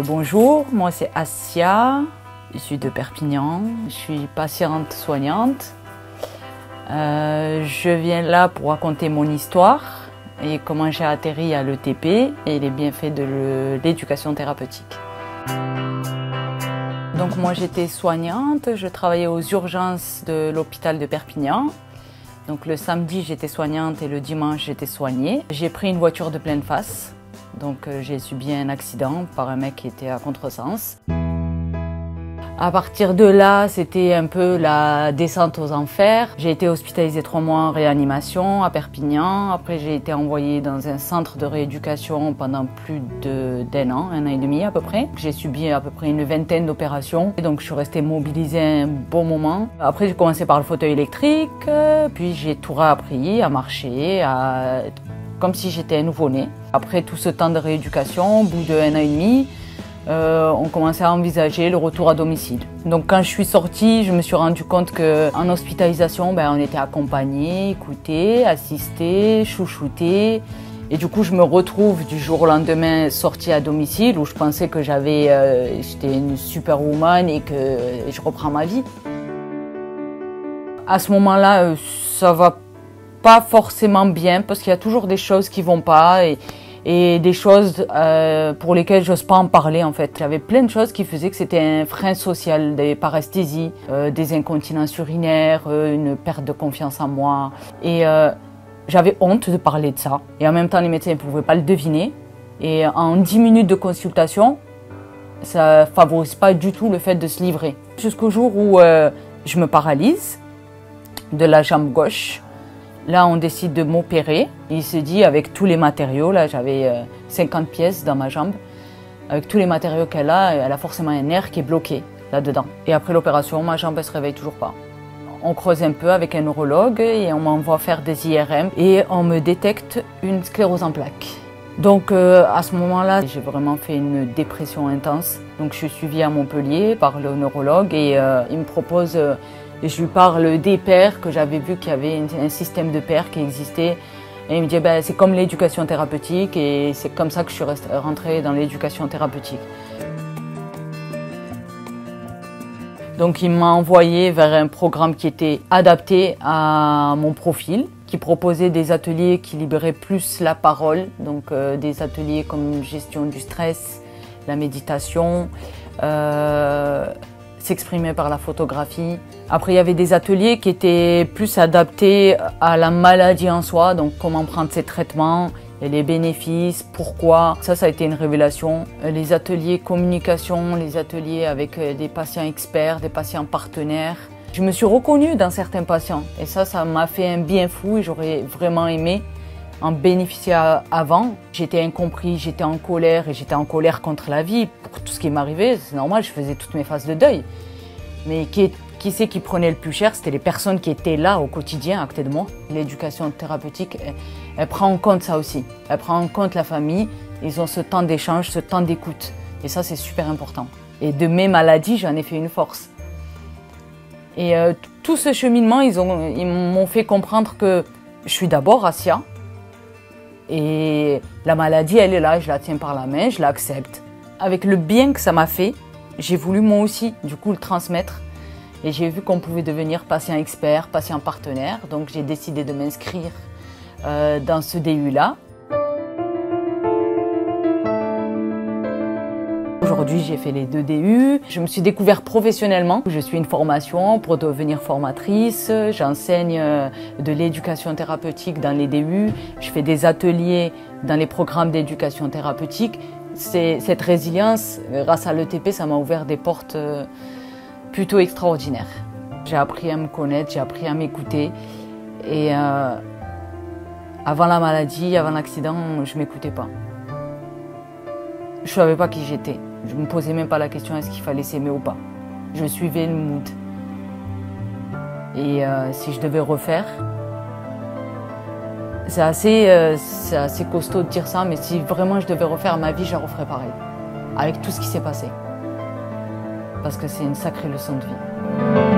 Bonjour, moi c'est Assia, je suis de Perpignan, je suis patiente soignante. Je viens là pour raconter mon histoire et comment j'ai atterri à l'ETP et les bienfaits de l'éducation thérapeutique. Donc moi j'étais soignante, je travaillais aux urgences de l'hôpital de Perpignan. Donc le samedi j'étais soignante et le dimanche j'étais soignée. J'ai pris une voiture de pleine face, donc j'ai subi un accident par un mec qui était à contresens. À partir de là, c'était un peu la descente aux enfers. J'ai été hospitalisée 3 mois en réanimation à Perpignan. Après, j'ai été envoyée dans un centre de rééducation pendant plus d'un an, 1 an et demi à peu près. J'ai subi à peu près une vingtaine d'opérations. Donc, je suis restée mobilisée un bon moment. Après, j'ai commencé par le fauteuil électrique. Puis, j'ai tout réappris à marcher, comme si j'étais un nouveau-né. Après tout ce temps de rééducation, au bout de 1 an et demi, on commençait à envisager le retour à domicile. Donc quand je suis sortie, je me suis rendu compte qu'en hospitalisation, on était accompagné, écouté, assisté, chouchouté. Et du coup, je me retrouve du jour au lendemain sortie à domicile où je pensais que j'étais une superwoman et que je reprends ma vie. À ce moment-là, ça va pas forcément bien parce qu'il y a toujours des choses qui vont pas et des choses pour lesquelles j'ose pas en parler en fait. J'avais plein de choses qui faisaient que c'était un frein social, des paresthésies, des incontinences urinaires, une perte de confiance en moi. Et j'avais honte de parler de ça. Et en même temps, les médecins ne pouvaient pas le deviner. Et en 10 minutes de consultation, ça favorise pas du tout le fait de se livrer. Jusqu'au jour où je me paralyse de la jambe gauche. Là, on décide de m'opérer. Il se dit, avec tous les matériaux, là, j'avais 50 pièces dans ma jambe. Avec tous les matériaux qu'elle a forcément un nerf qui est bloqué là-dedans. Et après l'opération, ma jambe, elle se réveille toujours pas. On creuse un peu avec un neurologue et on m'envoie faire des IRM et on me détecte une sclérose en plaques. Donc, à ce moment-là, j'ai vraiment fait une dépression intense. Donc, je suis suivie à Montpellier par le neurologue et il me propose... Et je lui parle des pairs, que j'avais vu qu'il y avait un système de pairs qui existait. Et il me dit, c'est comme l'éducation thérapeutique et c'est comme ça que je suis rentrée dans l'éducation thérapeutique. Donc il m'a envoyé vers un programme qui était adapté à mon profil, qui proposait des ateliers qui libéraient plus la parole. Donc des ateliers comme gestion du stress, la méditation, s'exprimer par la photographie. Après, il y avait des ateliers qui étaient plus adaptés à la maladie en soi, donc comment prendre ses traitements, et les bénéfices, pourquoi. Ça a été une révélation. Les ateliers communication, les ateliers avec des patients experts, des patients partenaires. Je me suis reconnue dans certains patients et ça m'a fait un bien fou et j'aurais vraiment aimé en bénéficier avant. J'étais incompris, j'étais en colère et j'étais en colère contre la vie pour tout ce qui m'arrivait. C'est normal, je faisais toutes mes phases de deuil. Mais qui c'est qui prenait le plus cher? C'était les personnes qui étaient là au quotidien à côté de moi. L'éducation thérapeutique, elle prend en compte ça aussi. Elle prend en compte la famille. Ils ont ce temps d'échange, ce temps d'écoute. Et ça, c'est super important. Et de mes maladies, j'en ai fait une force. Et tout ce cheminement, ils m'ont fait comprendre que je suis d'abord Assia. Et la maladie, elle est là, je la tiens par la main, je l'accepte. Avec le bien que ça m'a fait, j'ai voulu moi aussi, du coup, le transmettre. Et j'ai vu qu'on pouvait devenir patient expert, patient partenaire. Donc j'ai décidé de m'inscrire dans ce DU-là. Aujourd'hui, j'ai fait les 2 DU. Je me suis découverte professionnellement. Je suis une formation pour devenir formatrice. J'enseigne de l'éducation thérapeutique dans les DU. Je fais des ateliers dans les programmes d'éducation thérapeutique. Cette résilience, grâce à l'ETP, ça m'a ouvert des portes plutôt extraordinaires. J'ai appris à me connaître, j'ai appris à m'écouter. Et avant la maladie, avant l'accident, je ne m'écoutais pas. Je ne savais pas qui j'étais. Je ne me posais même pas la question est-ce qu'il fallait s'aimer ou pas. Je suivais le mood. Et si je devais refaire, c'est assez costaud de dire ça, mais si vraiment je devais refaire ma vie, je la referais pareil. Avec tout ce qui s'est passé. Parce que c'est une sacrée leçon de vie.